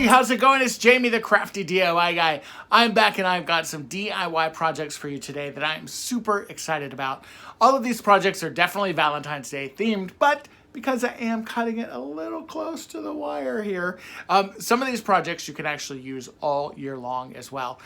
Hey, how's it going? It's Jamie, the crafty DIY guy. I'm back and I've got some DIY projects for you today that I'm super excited about. All of these projects are definitely Valentine's Day themed, but because I am cutting it a little close to the wire here, some of these projects you can actually use all year long as well.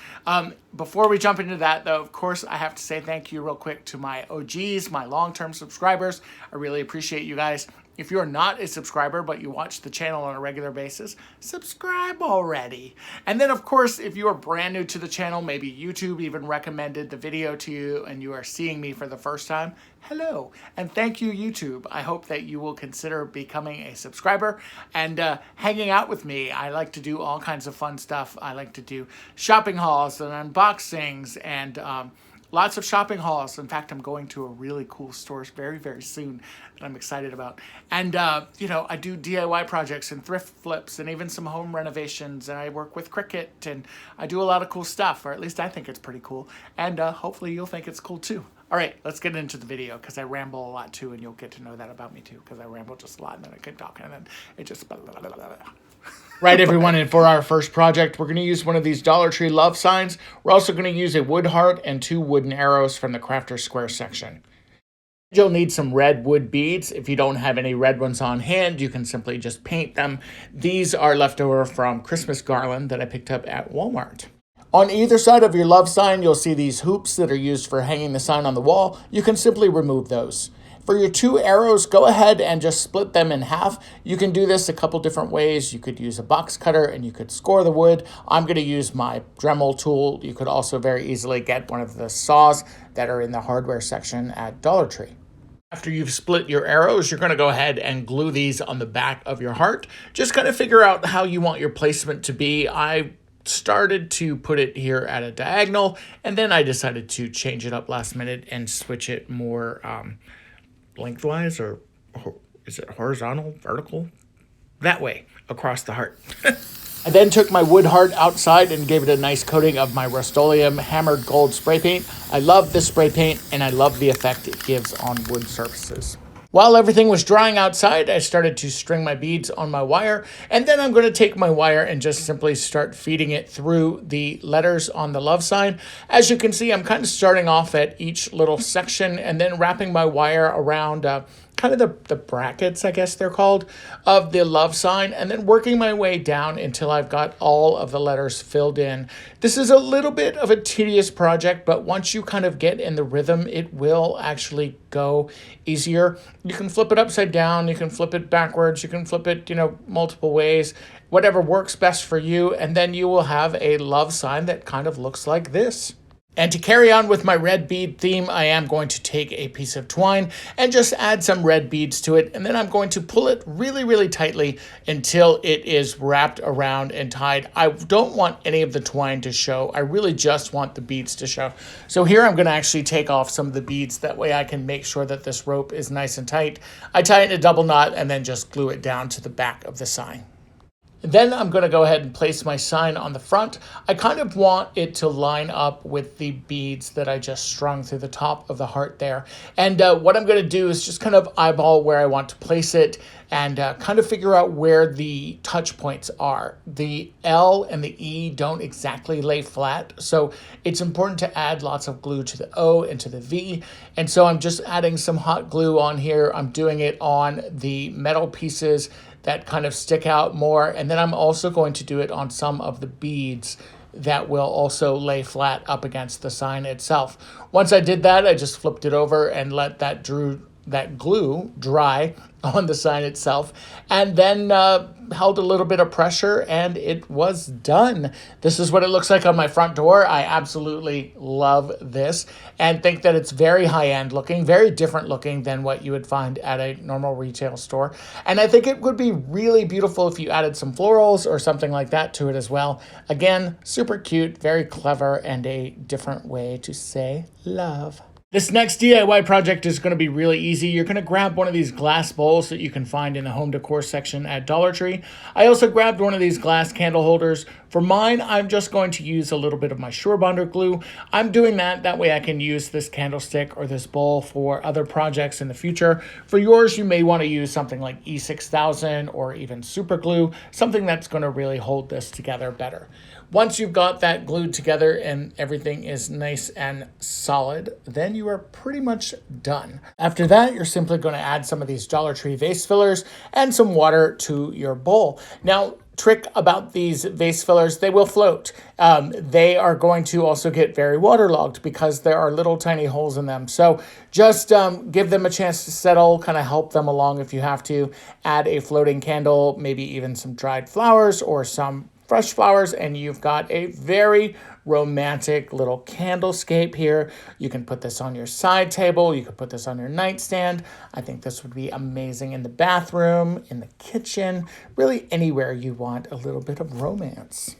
Before we jump into that, though, of course, I have to say thank you real quick to my OGs, my long-term subscribers. I really appreciate you guys. If you're not a subscriber, but you watch the channel on a regular basis, subscribe already. And then, of course, if you are brand new to the channel, maybe YouTube even recommended the video to you and you are seeing me for the first time, hello. And thank you, YouTube. I hope that you will consider becoming a subscriber and hanging out with me. I like to do all kinds of fun stuff. I like to do shopping hauls and unboxings and lots of shopping hauls. In fact, I'm going to a really cool store very, very soon that I'm excited about. And, you know, I do DIY projects and thrift flips and even some home renovations. And I work with Cricut and I do a lot of cool stuff, or at least I think it's pretty cool. And hopefully you'll think it's cool too. All right, let's get into the video because I ramble a lot too, and you'll get to know that about me too because I ramble just a lot and then I can talk and then it just... Right, everyone, and for our first project, we're going to use one of these Dollar Tree love signs. We're also going to use a wood heart and 2 wooden arrows from the Crafter Square section. You'll need some red wood beads. If you don't have any red ones on hand, you can simply just paint them. These are leftover from Christmas garland that I picked up at Walmart. On either side of your love sign, you'll see these hoops that are used for hanging the sign on the wall. You can simply remove those. For your 2 arrows, go ahead and just split them in half. You can do this a couple different ways. You could use a box cutter and you could score the wood. I'm going to use my Dremel tool. You could also very easily get one of the saws that are in the hardware section at Dollar Tree. After you've split your arrows, you're going to go ahead and glue these on the back of your heart. Just kind of figure out how you want your placement to be. I started to put it here at a diagonal, and then I decided to change it up last minute and switch it more lengthwise, or is it horizontal, vertical? That way, across the heart. I then took my wood heart outside and gave it a nice coating of my Rust-Oleum hammered gold spray paint. I love this spray paint and I love the effect it gives on wood surfaces. While everything was drying outside, I started to string my beads on my wire, and then I'm going to take my wire and just simply start feeding it through the letters on the love sign. As you can see, I'm kind of starting off at each little section and then wrapping my wire around kind of the brackets, I guess they're called, of the love sign, and then working my way down until I've got all of the letters filled in. This is a little bit of a tedious project, but once you kind of get in the rhythm, it will actually go easier. You can flip it upside down, you can flip it backwards, you can flip it, multiple ways, whatever works best for you, and then you will have a love sign that kind of looks like this. And to carry on with my red bead theme, I am going to take a piece of twine and just add some red beads to it. And then I'm going to pull it really, really tightly until it is wrapped around and tied. I don't want any of the twine to show. I really just want the beads to show. So here I'm going to actually take off some of the beads. That way I can make sure that this rope is nice and tight. I tie it in a double knot and then just glue it down to the back of the sign. Then I'm going to go ahead and place my sign on the front. I kind of want it to line up with the beads that I just strung through the top of the heart there. And what I'm going to do is just kind of eyeball where I want to place it and kind of figure out where the touch points are. The L and the E don't exactly lay flat, so it's important to add lots of glue to the O and to the V. And so I'm just adding some hot glue on here. I'm doing it on the metal pieces that kind of stick out more. And then I'm also going to do it on some of the beads that will also lay flat up against the sign itself. Once I did that, I just flipped it over and let that glue dry on the sign itself, and then held a little bit of pressure and it was done. This is what it looks like on my front door. I absolutely love this and think that it's very high-end looking, very different looking than what you would find at a normal retail store. And I think it would be really beautiful if you added some florals or something like that to it as well. Again, super cute, very clever, and a different way to say love. This next DIY project is going to be really easy. You're going to grab one of these glass bowls that you can find in the home decor section at Dollar Tree. I also grabbed one of these glass candle holders. For mine, I'm just going to use a little bit of my Surebonder glue. I'm doing that way I can use this candlestick or this bowl for other projects in the future. For yours, you may want to use something like E6000 or even super glue, something that's going to really hold this together better. Once you've got that glued together and everything is nice and solid, then you are pretty much done. After that, you're simply going to add some of these Dollar Tree vase fillers and some water to your bowl. Now, trick about these vase fillers, they will float. They are going to also get very waterlogged because there are little tiny holes in them. So just give them a chance to settle, kind of help them along if you have to. Add a floating candle, maybe even some dried flowers or some fresh flowers, and you've got a very romantic little candlescape here. You can put this on your side table. You could put this on your nightstand. I think this would be amazing in the bathroom, in the kitchen, really anywhere you want a little bit of romance.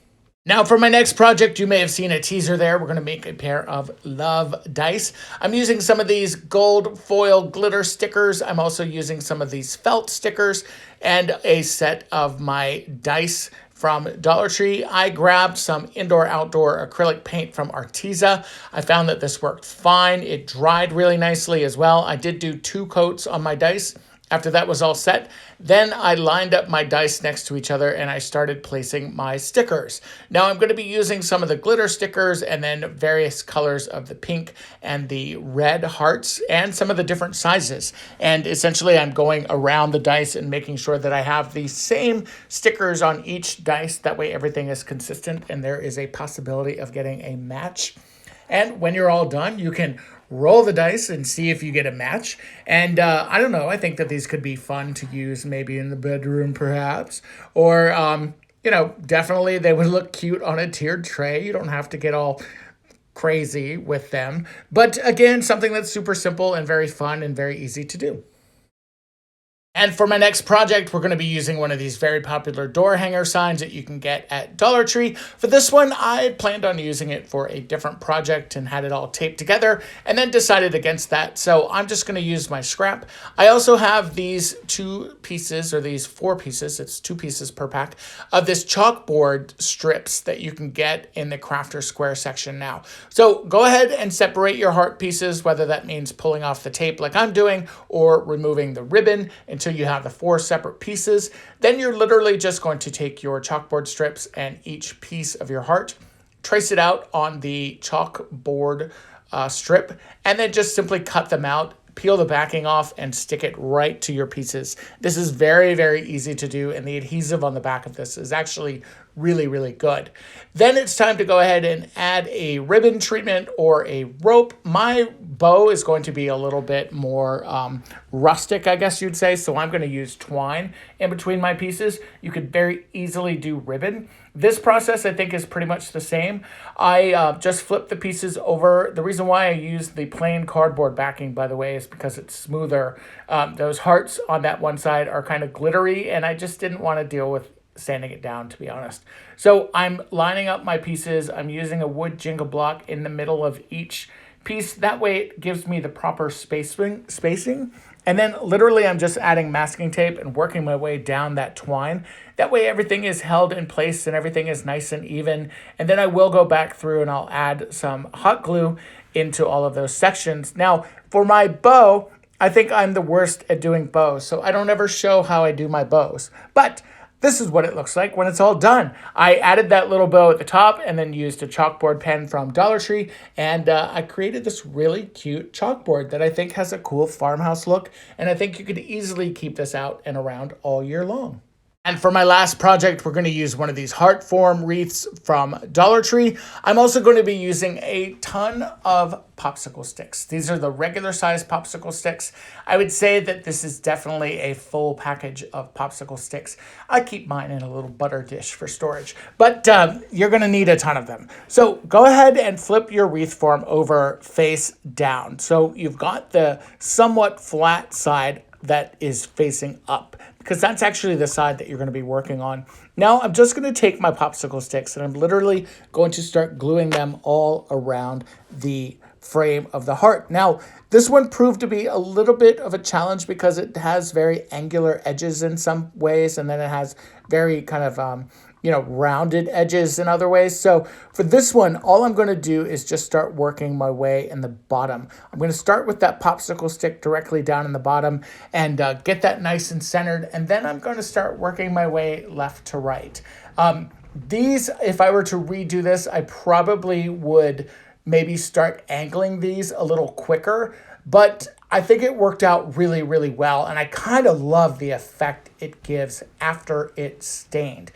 Now for my next project, you may have seen a teaser there. We're going to make a pair of love dice. I'm using some of these gold foil glitter stickers. I'm also using some of these felt stickers and a set of my dice from Dollar Tree. I grabbed some indoor-outdoor acrylic paint from Arteza. I found that this worked fine. It dried really nicely as well. I did do 2 coats on my dice. After that was all set, then I lined up my dice next to each other and I started placing my stickers. Now I'm going to be using some of the glitter stickers and then various colors of the pink and the red hearts and some of the different sizes. And essentially I'm going around the dice and making sure that I have the same stickers on each dice. That way everything is consistent and there is a possibility of getting a match. And when you're all done, you can roll the dice and see if you get a match. And I don't know, I think that these could be fun to use maybe in the bedroom perhaps. Or, definitely they would look cute on a tiered tray. You don't have to get all crazy with them. But again, something that's super simple and very fun and very easy to do. And for my next project, we're going to be using one of these very popular door hanger signs that you can get at Dollar Tree. For this one, I planned on using it for a different project and had it all taped together and then decided against that. So I'm just going to use my scrap. I also have these 2 pieces or these 4 pieces, it's 2 pieces per pack, of this chalkboard strips that you can get in the Crafter Square section now. So go ahead and separate your heart pieces, whether that means pulling off the tape like I'm doing or removing the ribbon until you have the 4 separate pieces. Then you're literally just going to take your chalkboard strips and each piece of your heart, trace it out on the chalkboard strip, and then just simply cut them out, peel the backing off, and stick it right to your pieces. This is very, very easy to do, and the adhesive on the back of this is actually really, really good. Then it's time to go ahead and add a ribbon treatment or a rope. My bow is going to be a little bit more rustic, I guess you'd say, so I'm going to use twine in between my pieces. You could very easily do ribbon. This process, I think, is pretty much the same. I just flip the pieces over. The reason why I use the plain cardboard backing, by the way, is because it's smoother. Those hearts on that one side are kind of glittery, and I just didn't want to deal with sanding it down, to be honest. So I'm lining up my pieces. I'm using a wood jingle block in the middle of each piece. That way it gives me the proper spacing. And then literally I'm just adding masking tape and working my way down that twine. That way everything is held in place and everything is nice and even. And then I will go back through and I'll add some hot glue into all of those sections. Now, for my bow, I think I'm the worst at doing bows, so I don't ever show how I do my bows. But this is what it looks like when it's all done. I added that little bow at the top and then used a chalkboard pen from Dollar Tree, and I created this really cute chalkboard that I think has a cool farmhouse look, and I think you could easily keep this out and around all year long. And for my last project, we're going to use one of these heart form wreaths from Dollar Tree. I'm also going to be using a ton of popsicle sticks. These are the regular size popsicle sticks. I would say that this is definitely a full package of popsicle sticks. I keep mine in a little butter dish for storage, but you're going to need a ton of them. So go ahead and flip your wreath form over face down. So you've got the somewhat flat side that is facing up, because that's actually the side that you're going to be working on. Now I'm just going to take my popsicle sticks and I'm literally going to start gluing them all around the frame of the heart. Now, this one proved to be a little bit of a challenge because it has very angular edges in some ways, and then it has very kind of rounded edges in other ways. So for this one, all I'm going to do is just start working my way in the bottom. I'm going to start with that popsicle stick directly down in the bottom and get that nice and centered. And then I'm going to start working my way left to right. These, if I were to redo this, I probably would maybe start angling these a little quicker, but I think it worked out really, really well, and I kind of love the effect it gives after it's stained.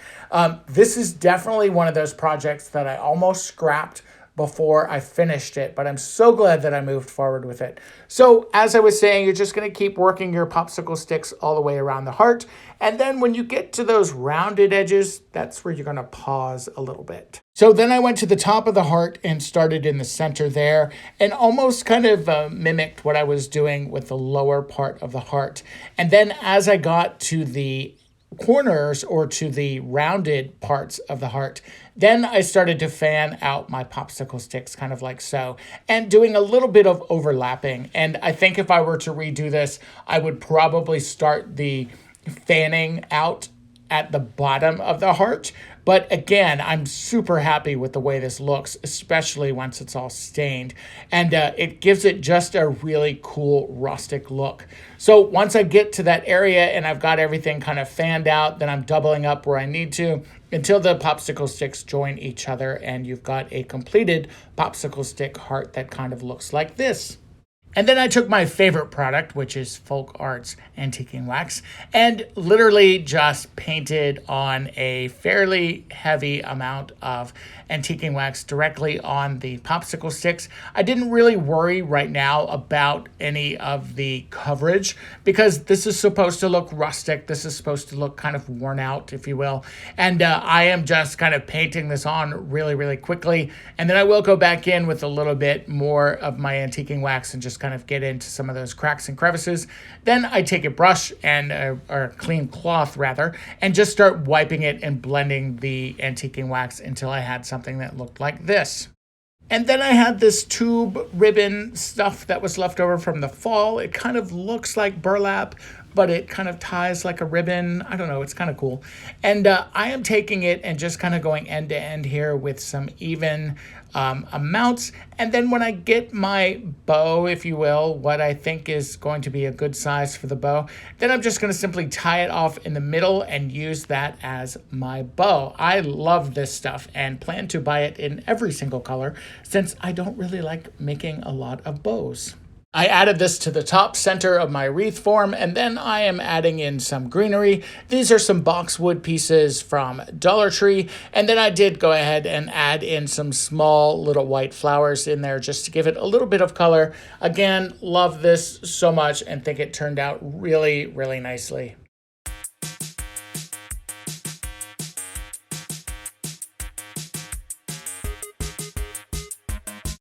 This is definitely one of those projects that I almost scrapped before I finished it, but I'm so glad that I moved forward with it. So as I was saying, you're just going to keep working your popsicle sticks all the way around the heart, and then when you get to those rounded edges, that's where you're going to pause a little bit. So then I went to the top of the heart and started in the center there and almost kind of mimicked what I was doing with the lower part of the heart. And then as I got to the corners or to the rounded parts of the heart, then I started to fan out my popsicle sticks kind of like so, and doing a little bit of overlapping. And I think if I were to redo this, I would probably start the fanning out at the bottom of the heart. But again, I'm super happy with the way this looks, especially once it's all stained. And it gives it just a really cool rustic look. So once I get to that area and I've got everything kind of fanned out, then I'm doubling up where I need to until the popsicle sticks join each other and you've got a completed popsicle stick heart that kind of looks like this. And then I took my favorite product, which is Folk Arts Antiquing Wax, and literally just painted on a fairly heavy amount of antiquing wax directly on the popsicle sticks. I didn't really worry right now about any of the coverage because this is supposed to look rustic. This is supposed to look kind of worn out, if you will. And I am just kind of painting this on really, really quickly. And then I will go back in with a little bit more of my antiquing wax and just kind of get into some of those cracks and crevices. Then I take a brush and or a clean cloth rather, and just start wiping it and blending the antiquing wax until I had something that looked like this. And then I had this tube ribbon stuff that was left over from the fall. It kind of looks like burlap, but it kind of ties like a ribbon. I don't know, it's kind of cool. And I am taking it and just kind of going end to end here with some even amounts. And then when I get my bow, if you will, what I think is going to be a good size for the bow, then I'm just going to simply tie it off in the middle and use that as my bow. I love this stuff and plan to buy it in every single color since I don't really like making a lot of bows. I added this to the top center of my wreath form, and then I am adding in some greenery. These are some boxwood pieces from Dollar Tree, and then I did go ahead and add in some small little white flowers in there just to give it a little bit of color. Again, love this so much and think it turned out really, really nicely.